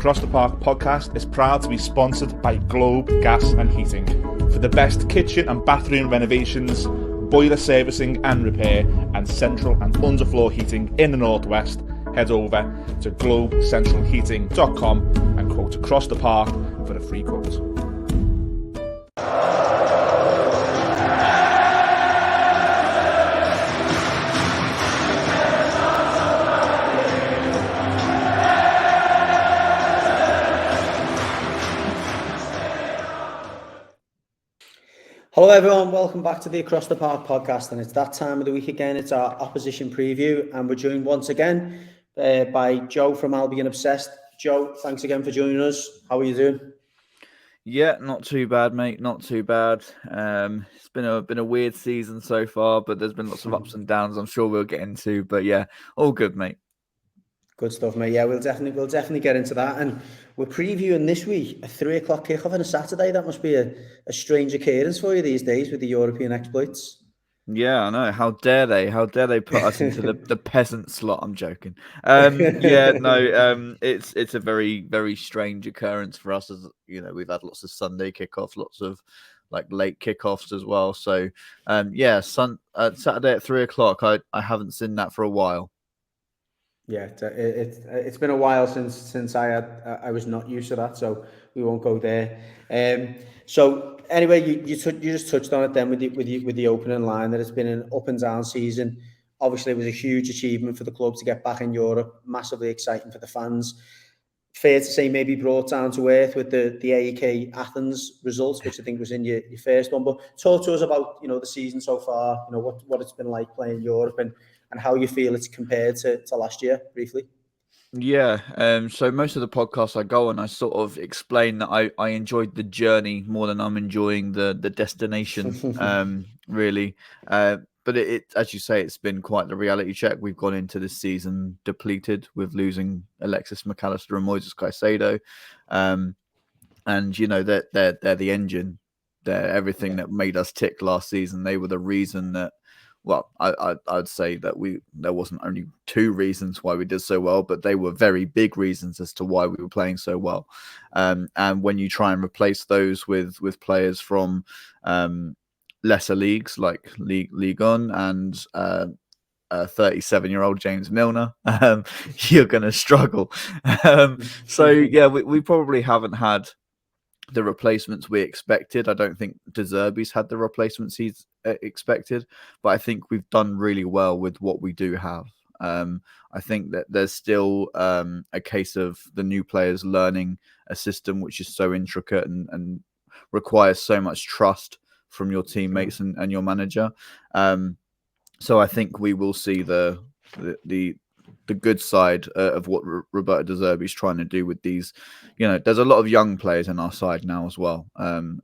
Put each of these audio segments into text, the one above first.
Across the Park podcast is proud to be sponsored by Globe Gas and Heating. For the best kitchen and bathroom renovations, boiler servicing and repair, and central and underfloor heating in the Northwest, head over to globecentralheating.com and quote Across the Park for a free quote. Hello everyone, welcome back to the Across the Park podcast, and it's that time of the week again. It's our opposition preview, and we're joined once again by Joe from Albion Obsessed. Joe, thanks again for joining us. How are you doing? Yeah, not too bad, mate. Not too bad. It's been a weird season so far, but there's been lots of ups and downs. I'm sure we'll get into, but yeah, all good, mate. Good stuff, mate. Yeah, we'll definitely get into that. And we're previewing this week a 3:00 kickoff on a Saturday. That must be a strange occurrence for you these days with the European exploits. Yeah, I know. How dare they? How dare they put us into the peasant slot? I'm joking. It's a very, very strange occurrence for us. As you know, we've had lots of Sunday kickoffs, lots of like late kickoffs as well. So, Saturday at 3:00. I haven't seen that for a while. Yeah, it's been a while since I was not used to that, so we won't go there. So anyway, you just touched on it then with the opening line, that it's been an up and down season. Obviously, it was a huge achievement for the club to get back in Europe, massively exciting for the fans. Fair to say, maybe brought down to earth with the AEK Athens results, which I think was in your first one. But talk to us about the season so far. What it's been like playing Europe and how you feel it's compared to last year, briefly. Yeah, so most of the podcasts I go on, I sort of explain that I enjoyed the journey more than I'm enjoying the destination, really. But it, as you say, it's been quite the reality check. We've gone into this season depleted with losing Alexis McAllister and Moises Caicedo. And, they're the engine. They're everything that made us tick last season. They were the reason that, well, I'd say that there wasn't only two reasons why we did so well, but they were very big reasons as to why we were playing so well. And when you try and replace those with players from lesser leagues like League On and 37-year-old James Milner, you're going to struggle. So yeah, we probably haven't had the replacements we expected. I don't think De Zerbi's had the replacements he's expected, but I think we've done really well with what we do have. I think that there's still a case of the new players learning a system which is so intricate and requires so much trust from your teammates and your manager. So I think we will see the good side of what Roberto De Zerbi is trying to do with these. There's a lot of young players in our side now as well, and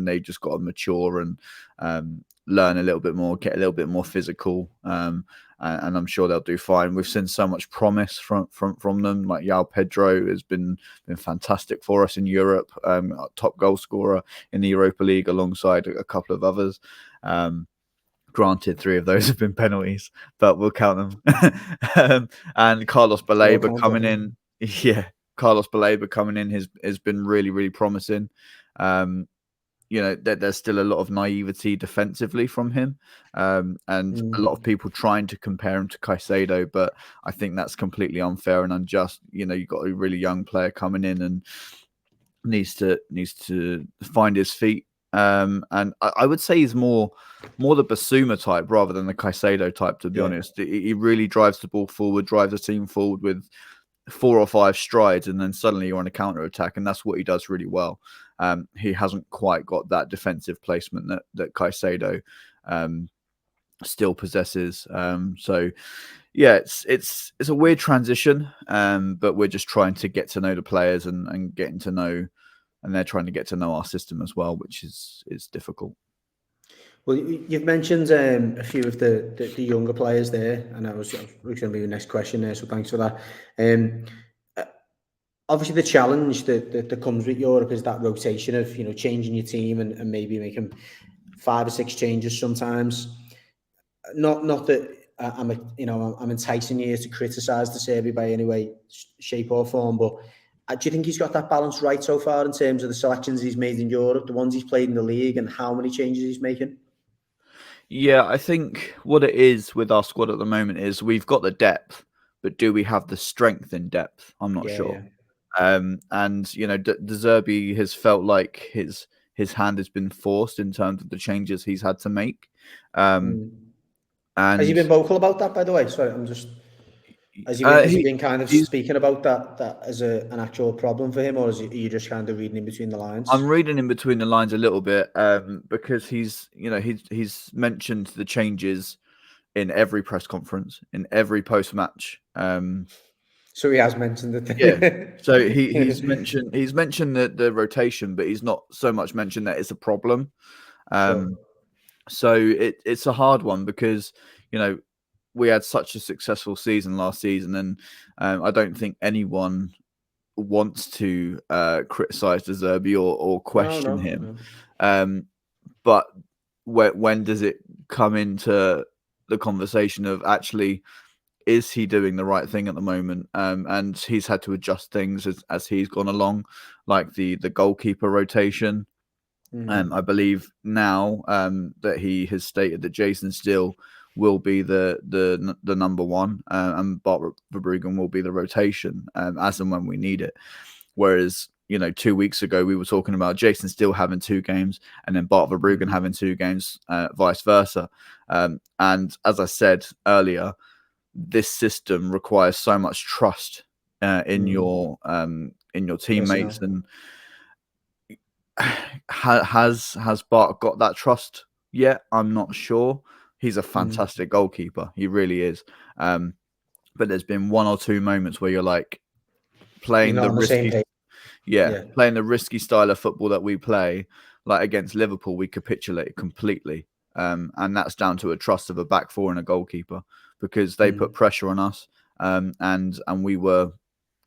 they just got to mature and learn a little bit more, get a little bit more physical, and I'm sure they'll do fine. We've seen so much promise from them. Like Pedro has been fantastic for us in Europe, top goal scorer in the Europa League alongside a couple of others. Granted, 3 of those have been penalties, but we'll count them. And Carlos Baleba coming in. Yeah, Carlos Baleba coming in has been really, really promising. There's still a lot of naivety defensively from him, and a lot of people trying to compare him to Caicedo, but I think that's completely unfair and unjust. You've got a really young player coming in and needs to find his feet. And I would say he's more the Basuma type rather than the Caicedo type, to be honest. He really drives the ball forward, drives the team forward with 4 or 5 strides, and then suddenly you're on a counter attack, and that's what he does really well. He hasn't quite got that defensive placement that Caicedo still possesses. So yeah, it's a weird transition, but we're just trying to get to know the players and getting to know. And they're trying to get to know our system as well, which is difficult. Well, you've mentioned a few of the younger players there, and that was going to be the next question there, so thanks for that. Obviously, the challenge that comes with Europe is that rotation of changing your team and maybe making 5 or 6 changes sometimes. Not that I'm enticing you to criticise De Zerbi by any way, shape or form, but Do you think he's got that balance right so far in terms of the selections he's made in Europe, the ones he's played in the league, and how many changes he's making? Yeah, I think what it is with our squad at the moment is we've got the depth, but do we have the strength in depth? I'm not sure. And De Zerbi has felt like his hand has been forced in terms of the changes he's had to make. And has he been vocal about that, by the way? Sorry, I'm just. Has he been kind of speaking about that as an actual problem for him, or are you just kind of reading in between the lines? I'm reading in between the lines a little bit because he's mentioned the changes in every press conference, in every post match. So he has mentioned it. Yeah. So he's mentioned the rotation, but he's not so much mentioned that it's a problem. Sure. So it's a hard one because we had such a successful season last season, and I don't think anyone wants to criticize De Zerbi or question him. No. But when does it come into the conversation of actually, is he doing the right thing at the moment? And he's had to adjust things as he's gone along, like the goalkeeper rotation. I believe now that he has stated that Jason Steele will be the number one, and Bart Verbruggen will be the rotation as and when we need it. Whereas 2 weeks ago we were talking about Jason Steele having 2 games and then Bart Verbruggen having 2 games, vice versa. And as I said earlier, this system requires so much trust in your teammates, and has Bart got that trust yet? I'm not sure. He's a fantastic goalkeeper. He really is. But there's been 1 or 2 moments where you're like playing the risky, playing the risky style of football that we play. Like against Liverpool, we capitulated completely, and that's down to a trust of a back four and a goalkeeper because they put pressure on us, and we were,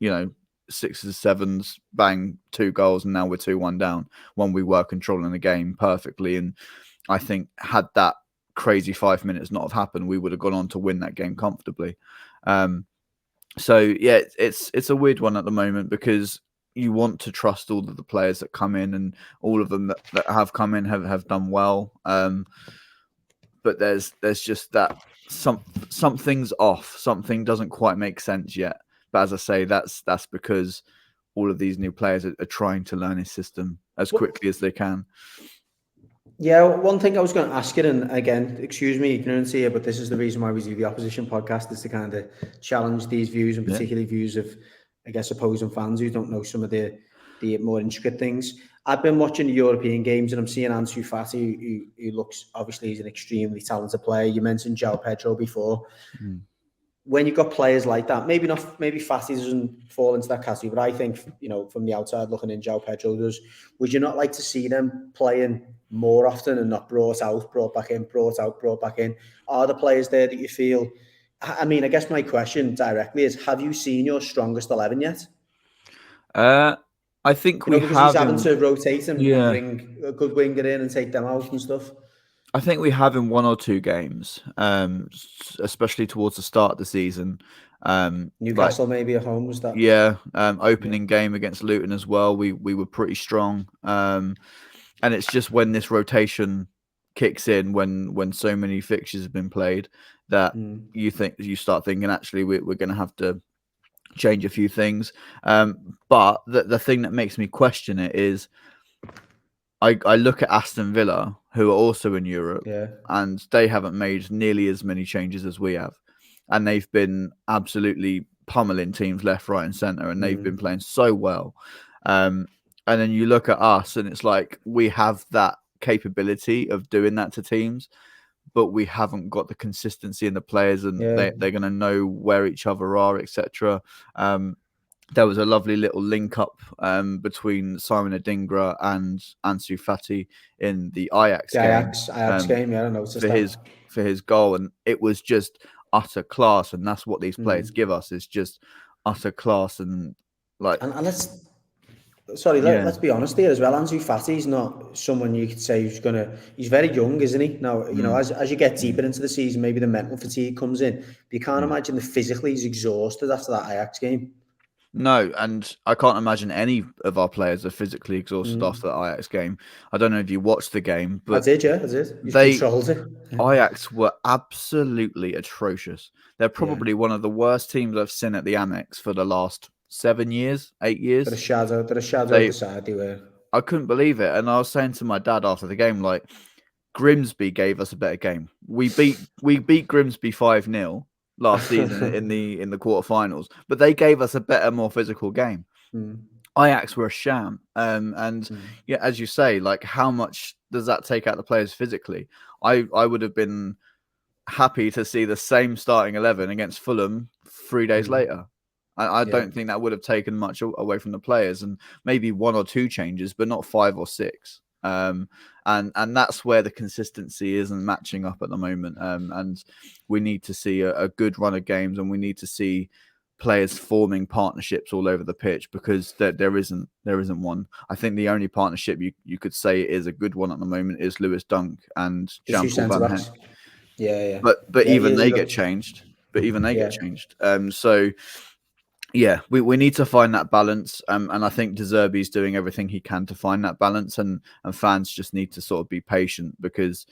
6s, 7s, bang, 2 goals, and now we're 2-1 down when we were controlling the game perfectly. And I think had that crazy 5 minutes not have happened, we would have gone on to win that game comfortably. So yeah, it's a weird one at the moment because you want to trust all of the players that come in, and all of them that have come in have done well. But there's just that something's off. Something doesn't quite make sense yet. But as I say, that's because all of these new players are trying to learn his system as quickly as they can. Yeah, one thing I was going to ask you, and again, excuse me ignorance here, but this is the reason why we do the Opposition podcast, is to kind of challenge these views, and particularly views of, I guess, opposing fans who don't know some of the more intricate things. I've been watching the European games and I'm seeing Ansu Fati, who looks, obviously he's an extremely talented player. You mentioned João Pedro before. When you've got players like that, maybe Fati doesn't fall into that category, but I think, from the outside looking in, João Pedro does. Would you not like to see them playing more often and not brought out, brought back in, brought out, brought back in? Are the players there that you feel... I mean, I guess my question directly is, have you seen your strongest 11 yet? I think we because have... he's having to rotate and bring a good winger in and take them out and stuff. I think we have in 1 or 2 games, especially towards the start of the season. Newcastle maybe at home, was that? Yeah, opening game against Luton as well. We were pretty strong. And it's just when this rotation kicks in, when so many fixtures have been played, that you start thinking, actually, we're going to have to change a few things. But the thing that makes me question it is, I look at Aston Villa, who are also in Europe, and they haven't made nearly as many changes as we have. And they've been absolutely pummeling teams left, right, and centre, and they've been playing so well. And then you look at us, and it's like we have that capability of doing that to teams, but we haven't got the consistency in the players, and they're going to know where each other are, etc. There was a lovely little link up between Simon Adingra and Ansu Fati in the Ajax game. Yeah, I noticed for his goal, and it was just utter class. And that's what these players give us, is just utter class. And let's be honest here as well. Ansu Fati is not someone you could say he's very young, isn't he? Now, as you get deeper into the season, maybe the mental fatigue comes in. But you can't imagine that physically he's exhausted after that Ajax game. No, and I can't imagine any of our players are physically exhausted after the Ajax game. I don't know if you watched the game, I but did, yeah, I did. You they controlled it. Ajax were absolutely atrocious. They're Yeah. probably one of the worst teams I've seen at the Amex for the last 7 years, 8 They're a years. shadow. They're a shadow of They the side they were. I couldn't believe it, and I was saying to my dad after the game, like, Grimsby gave us a better game. We beat Grimsby 5-0 last season in the quarterfinals, but they gave us a better, more physical game. Ajax were a sham, and yeah, as you say, like, how much does that take out the players physically? I would have been happy to see the same starting 11 against Fulham 3 days later. I don't think that would have taken much away from the players, and maybe 1 or 2 changes, but not 5 or 6. And that's where the consistency isn't matching up at the moment. And we need to see a good run of games, and we need to see players forming partnerships all over the pitch, because there isn't one. I think the only partnership you could say is a good one at the moment is Lewis Dunk and Jean-Paul Van Hecke. Yeah. But Yeah, even they get changed. So yeah, we need to find that balance, and I think De Zerbi's doing everything he can to find that balance, and fans just need to sort of be patient, because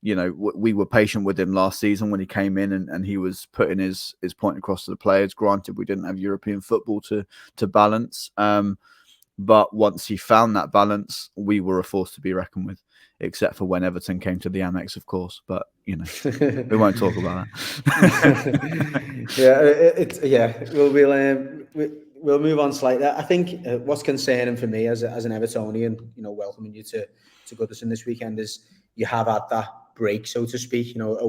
we were patient with him last season when he came in and he was putting his point across to the players. Granted, we didn't have European football to balance, but once he found that balance, we were a force to be reckoned with, except for when Everton came to the Amex, of course. But we won't talk about that. We'll move on slightly. I think what's concerning for me as an Evertonian, welcoming you to Goodison this weekend, is you have had that break, so to speak. A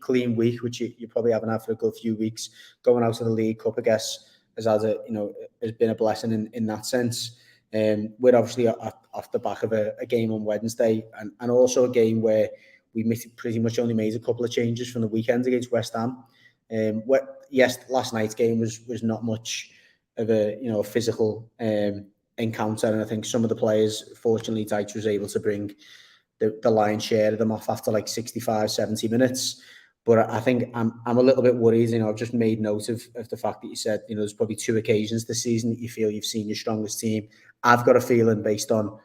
clean week, which you probably haven't had for a good few weeks. Going out to the League Cup, I guess, has been a blessing in that sense. We're obviously off the back of a game on Wednesday, and also a game where we pretty much only made a couple of changes from the weekend against West Ham. Last night's game was not much of a physical encounter, and I think some of the players, fortunately, Dyche was able to bring the lion's share of them off after like 65, 70 minutes. But I think I'm a little bit worried. I've just made note of the fact that you said, there's probably 2 occasions this season that you feel you've seen your strongest team. I've got a feeling, based on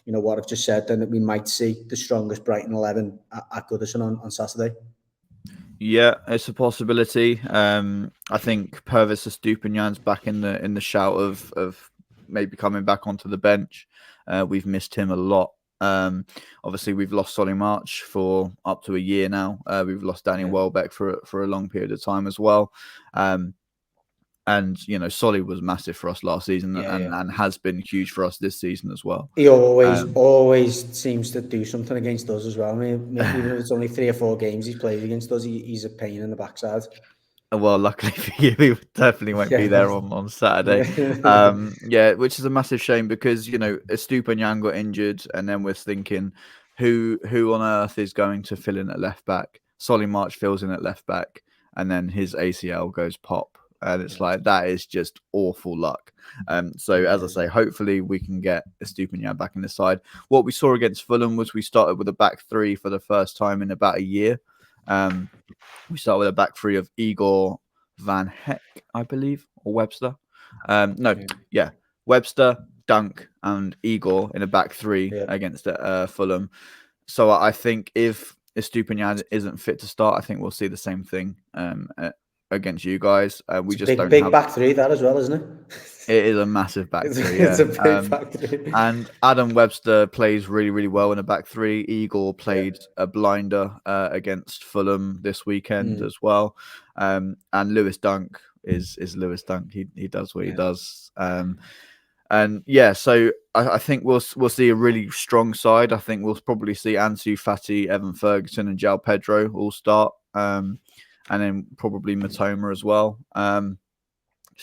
what I've just said, then, that we might see the strongest Brighton 11 at Goodison on Saturday. Yeah, it's a possibility. I think Pervis Estupiñán's back in the shout of maybe coming back onto the bench. We've missed him a lot. Obviously, we've lost Solly March for up to a year now. We've lost Daniel Welbeck for a long period of time as well. And Solly was massive for us last season, and has been huge for us this season as well. He always seems to do something against us as well. I mean, even if it's only 3 or 4 games he's played against us, he's a pain in the backside. Well, luckily for you, we definitely won't be there on Saturday. Which is a massive shame, because Estupiñán got injured, and then we're thinking, who on earth is going to fill in at left back? Solly March fills in at left back, and then his ACL goes pop, and it's like, that is just awful luck. So as I say, hopefully we can get Estupiñán back in the side. What we saw against Fulham was we started with a back 3 for the first time in about a year. We start with a back 3 of Igor, Van Hecke, I believe, or Webster. Webster, Dunk, and Igor in a back 3 against Fulham. So I think if Estupiñán isn't fit to start, I think we'll see the same thing against you guys. We just don't big back 3, that as well, isn't it? It is a massive back 3. It's a big back 3. And Adam Webster plays really, really well in a back 3. Igor played a blinder against Fulham this weekend as well. And Lewis Dunk is Lewis Dunk. He does what he does. So I think we'll see a really strong side. I think we'll probably see Ansu Fati, Evan Ferguson, and João Pedro all start. And then probably Matoma as well.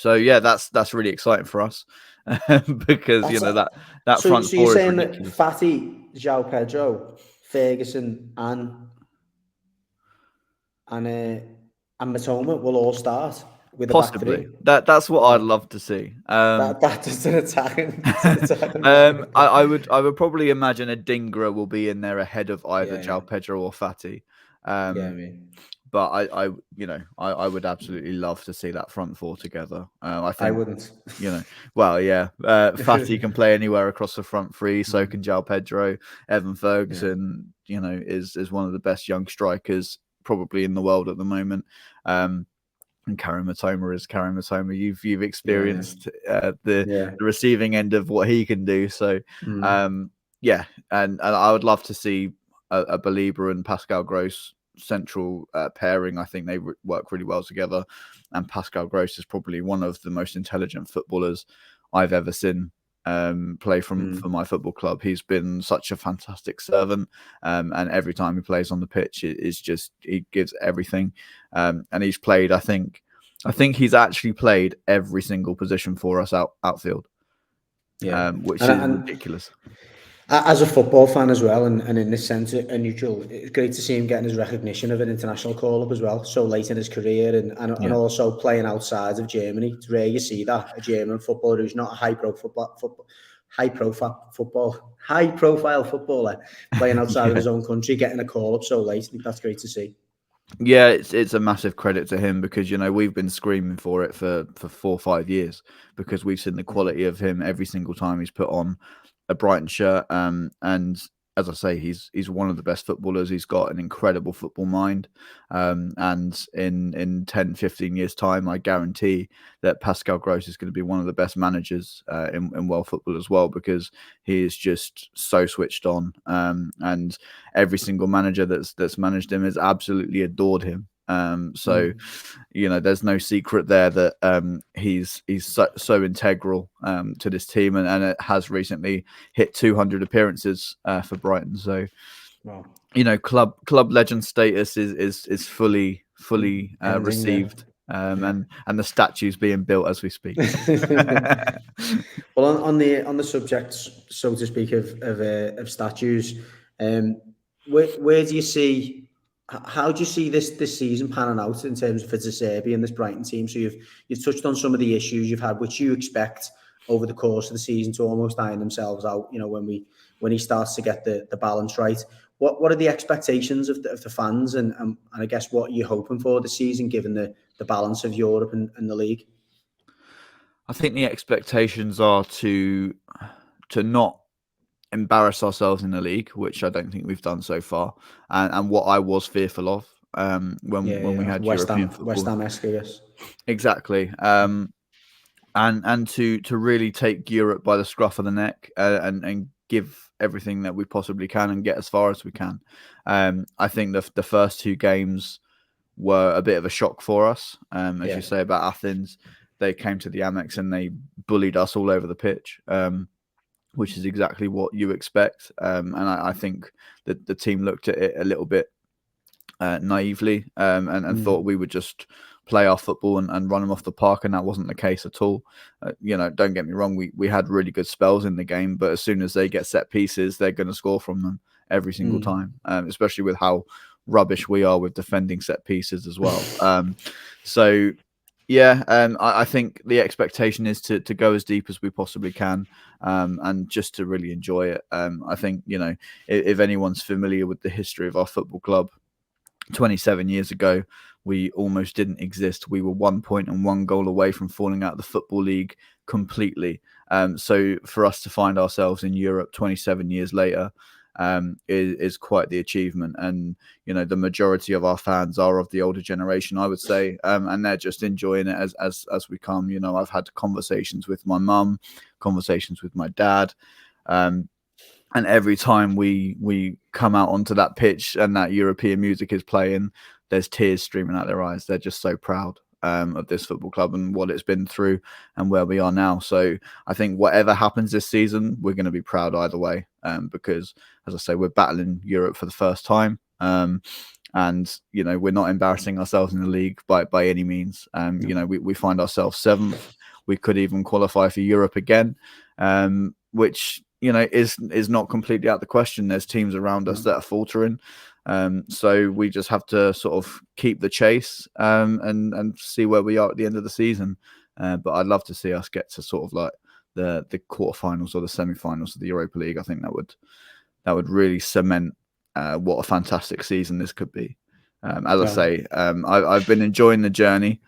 That's really exciting for us, because that front 4 is ridiculous. So you're saying that Fati, João Pedro, Ferguson, and Matoma will all start with possibly a back 3? That's what I'd love to see. That just an attacking. I would probably imagine a Dingra will be in there ahead of either João Pedro or Fati. but I would absolutely love to see that front four together. I think I wouldn't. Well, yeah. Fatty can play anywhere across the front three. So can João Pedro. Evan Ferguson, is one of the best young strikers probably in the world at the moment. And Karim Matoma is Karim Matoma. You've experienced the receiving end of what he can do. So and I would love to see a Belieber and Pascal Gross central pairing. I think they work really well together, and Pascal Gross is probably one of the most intelligent footballers I've ever seen play for my football club. He's been such a fantastic servant, and every time he plays on the pitch, he gives everything. And he's played, I think he's actually played every single position for us outfield, which is ridiculous. As a football fan as well, and in this sense, a neutral, it's great to see him getting his recognition of an international call-up as well, so late in his career, and also playing outside of Germany. It's rare you see that, a German footballer who's not a high-profile footballer playing outside of his own country, getting a call-up so late. I think that's great to see. Yeah, it's a massive credit to him because we've been screaming for it for 4 or 5 years because we've seen the quality of him every single time he's put on a Brighton shirt. And as I say, he's one of the best footballers. He's got an incredible football mind. And in 10, 15 years' time, I guarantee that Pascal Gross is going to be one of the best managers in world football as well, because he is just so switched on. And every single manager that's managed him has absolutely adored him. There's no secret there that he's so integral to this team, and it has recently hit 200 appearances for Brighton. So, wow. Club legend status is fully received, and the statue's being built as we speak. Well, on the subject, so to speak, of statues, where do you see? How do you see this season panning out in terms of De Zerbi and this Brighton team? So you've touched on some of the issues you've had, which you expect over the course of the season to almost iron themselves out. When he starts to get the balance right. What are the expectations of the fans, and I guess what are you hoping for this season, given the balance of Europe and the league? I think the expectations are to not embarrass ourselves in the league, which I don't think we've done so far, and what I was fearful of when we had European football. West Ham-esque, I guess. Exactly, and to really take Europe by the scruff of the neck and give everything that we possibly can and get as far as we can. I think the first 2 games were a bit of a shock for us, as you say about Athens. They came to the Ajax and they bullied us all over the pitch. Which is exactly what you expect. And I think that the team looked at it a little bit naively and thought we would just play our football and run them off the park, and that wasn't the case at all. Don't get me wrong, we had really good spells in the game, but as soon as they get set pieces, they're going to score from them every single time, especially with how rubbish we are with defending set pieces as well. I think the expectation is to go as deep as we possibly can, and just to really enjoy it. I think, if anyone's familiar with the history of our football club, 27 years ago, we almost didn't exist. We were 1 point and 1 goal away from falling out of the Football League completely. So for us to find ourselves in Europe 27 years later, is quite the achievement. And the majority of our fans are of the older generation, I would say, and they're just enjoying it as we come. I've had conversations with my mum, conversations with my dad, and every time we come out onto that pitch and that European music is playing, there's tears streaming out their eyes. They're just so proud of this football club and what it's been through and where we are now. So I think whatever happens this season, we're going to be proud either way, because, as I say, we're battling Europe for the first time, and we're not embarrassing ourselves in the league by any means. We find ourselves 7th. We could even qualify for Europe again, which is not completely out of the question. There's teams around us that are faltering. So we just have to sort of keep the chase, and see where we are at the end of the season. But I'd love to see us get to sort of like the quarterfinals or the semi-finals of the Europa League. I think that would really cement what a fantastic season this could be. As I say, I've been enjoying the journey.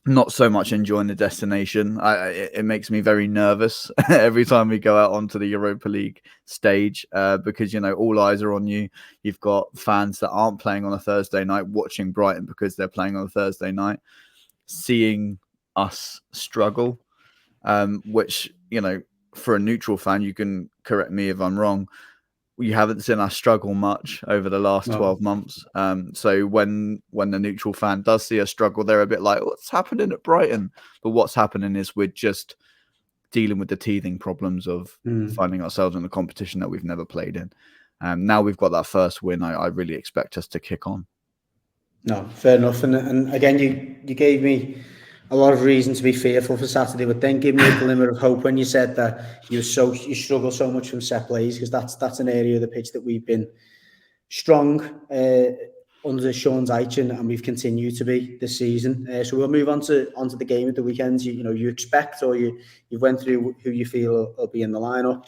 Not so much enjoying the destination. It makes me very nervous every time we go out onto the Europa League stage because, all eyes are on you. You've got fans that aren't playing on a Thursday night watching Brighton because they're playing on a Thursday night, seeing us struggle, which, for a neutral fan, you can correct me if I'm wrong, you haven't seen us struggle much over the last 12 months. So when the neutral fan does see us struggle, they're a bit like, what's happening at Brighton? But what's happening is we're just dealing with the teething problems of finding ourselves in a competition that we've never played in. Now we've got that first win, I really expect us to kick on. No, fair enough. And again, you gave me a lot of reason to be fearful for Saturday, but then give me a glimmer of hope when you said that you struggle so much from set plays, because that's an area of the pitch that we've been strong under Sean Dyche, and we've continued to be this season. So we'll move on to the game at the weekend. You expect, or you went through who you feel will be in the lineup.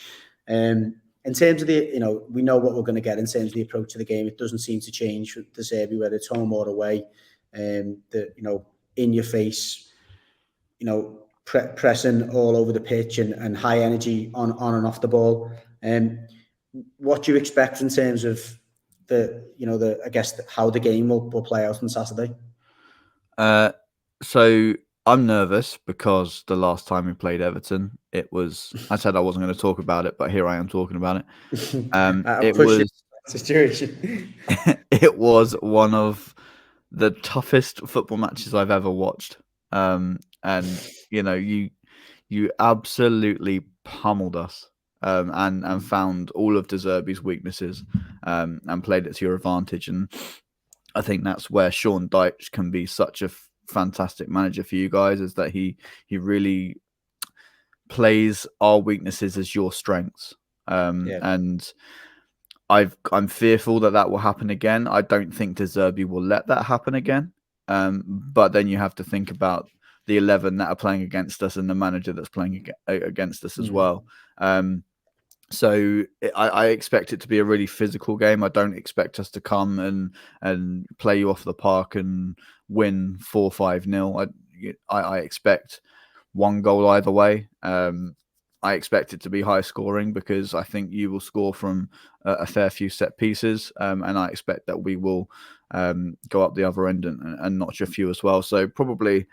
In terms of we know what we're going to get in terms of the approach to the game. It doesn't seem to change for the Serbi, whether it's home or away. In your face, pressing all over the pitch and high energy on and off the ball. What do you expect in terms of how the game will play out on Saturday? So I'm nervous because the last time we played Everton, I said I wasn't going to talk about it, but here I am talking about it. It was one of the toughest football matches I've ever watched. And you absolutely pummeled us, and found all of De Zerbi's weaknesses, and played it to your advantage. And I think that's where Sean Dyche can be such a fantastic manager for you guys, is that he really plays our weaknesses as your strengths. And I'm fearful that will happen again. I don't think De Zerbi will let that happen again. But then you have to think about the 11 that are playing against us and the manager that's playing against us as well. So I expect it to be a really physical game. I don't expect us to come and play you off the park and win 4-5-0. I expect one goal either way. I expect it to be high scoring because I think you will score from a fair few set pieces, and I expect that we will go up the other end and notch a few as well. So probably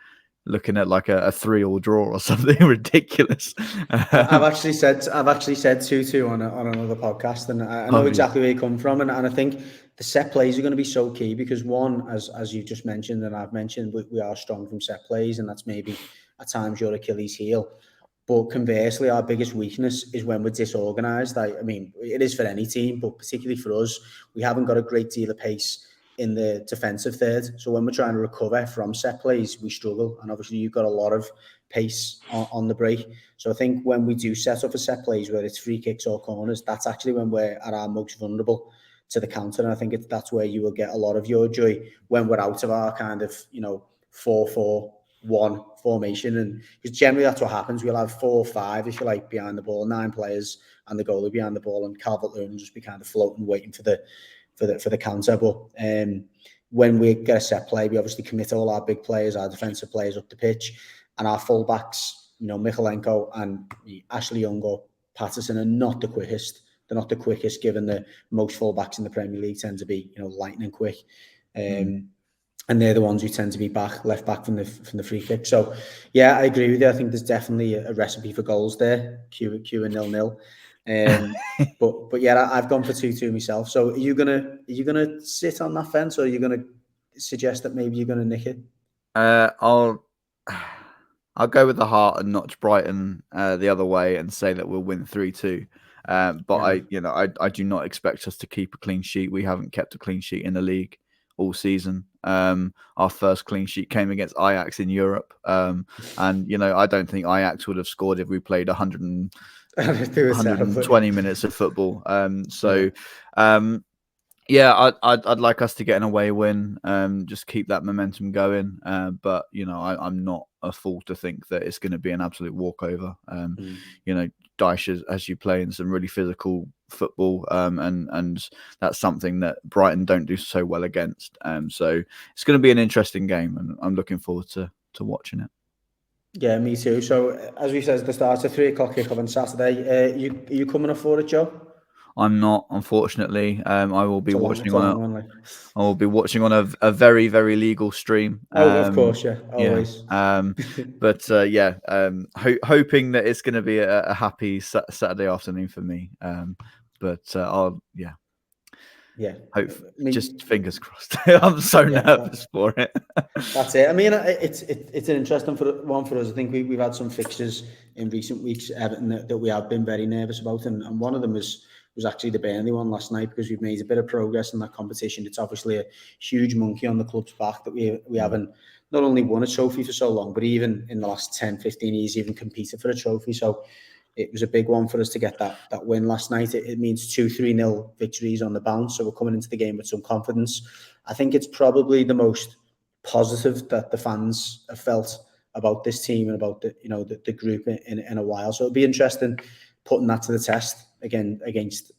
looking at like a 3-3 draw or something ridiculous. I've actually said 2-2 on another podcast, and I know exactly where you come from, and I think the set plays are going to be so key because one, as you just mentioned and I've mentioned, we are strong from set plays, and that's maybe at times your Achilles heel. But conversely, our biggest weakness is when we're disorganised. I mean, it is for any team, but particularly for us, we haven't got a great deal of pace in the defensive third. So when we're trying to recover from set plays, we struggle. And obviously, you've got a lot of pace on the break. So I think when we do set up a set plays, whether it's free kicks or corners, that's actually when we're at our most vulnerable to the counter. And I think that's where you will get a lot of your joy when we're out of our kind of 4-4-1 formation, and because generally that's what happens. We'll have 4 or 5, if you like, behind the ball, 9 players and the goalie behind the ball, and Calvert-Lewin will just be kind of floating, waiting for the counter. But when we get a set play, we obviously commit all our big players, our defensive players up the pitch, and our fullbacks, Michalenko and Ashley Young or Patterson are not the quickest. They're not the quickest, given that most fullbacks in the Premier League tend to be lightning quick. And they're the ones who tend to be left back from the free kick. So, yeah, I agree with you. I think there's definitely a recipe for goals there. Q and 0-0. But yeah, I've gone for 2-2 myself. So, are you gonna sit on that fence, or are you gonna suggest that maybe you're gonna nick it? I'll go with the heart and notch Brighton the other way and say that we'll win 3-2. But yeah. I do not expect us to keep a clean sheet. We haven't kept a clean sheet in the league all season. Our first clean sheet came against Ajax in Europe, and I don't think Ajax would have scored if we played 120 minutes of football. Yeah, I'd like us to get an away win, just keep that momentum going. But I'm not a fool to think that it's going to be an absolute walkover. Dyche, as you play in some really physical football, and that's something that Brighton don't do so well against. So it's going to be an interesting game, and I'm looking forward to watching it. Yeah, me too. So as we said at the start, it's a 3:00 kickoff on Saturday. Are you coming up for it, Joe? I'm not, unfortunately. I will be watching I will be watching on a very, very legal stream. Of course, yeah, always. Yeah. But hoping that it's going to be a happy Saturday afternoon for me. But I'll just fingers crossed. I'm so nervous for it. That's it. I mean, it's an interesting one for us. I think we've had some fixtures in recent weeks, Everton, that we have been very nervous about, and one of them was actually the Burnley one last night, because we've made a bit of progress in that competition. It's obviously a huge monkey on the club's back that we haven't not only won a trophy for so long, but even in the last 10, 15 years, even competed for a trophy. So it was a big one for us to get that win last night. It means 2-3-0 victories on the bounce. So we're coming into the game with some confidence. I think it's probably the most positive that the fans have felt about this team and about the group in a while. So it'll be interesting putting that to the test again against,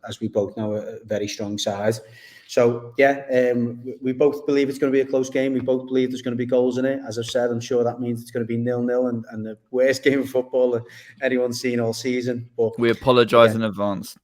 as we both know, a very strong side. So we both believe it's going to be a close game. We both believe there's going to be goals in it. As I've said, I'm sure that means it's going to be 0-0 and the worst game of football that anyone's seen all season. But we apologise in advance.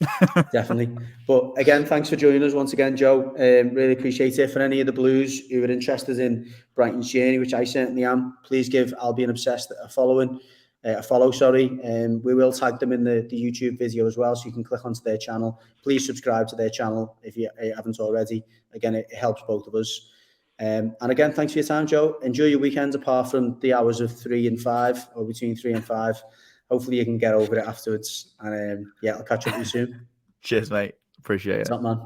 Definitely. But again, thanks for joining us once again, Joe. Really appreciate it. For any of the Blues who are interested in Brighton's journey, which I certainly am, please give Albion Obsessed a follow. We will tag them in the YouTube video as well, so you can click onto their channel. Please subscribe to their channel if you haven't already. Again, it helps both of us. And again, thanks for your time, Joe. Enjoy your weekend apart from the hours of 3 and 5, or between 3 and 5. Hopefully you can get over it afterwards. And I'll catch up with you soon. Cheers, mate. Appreciate it. What's up, man?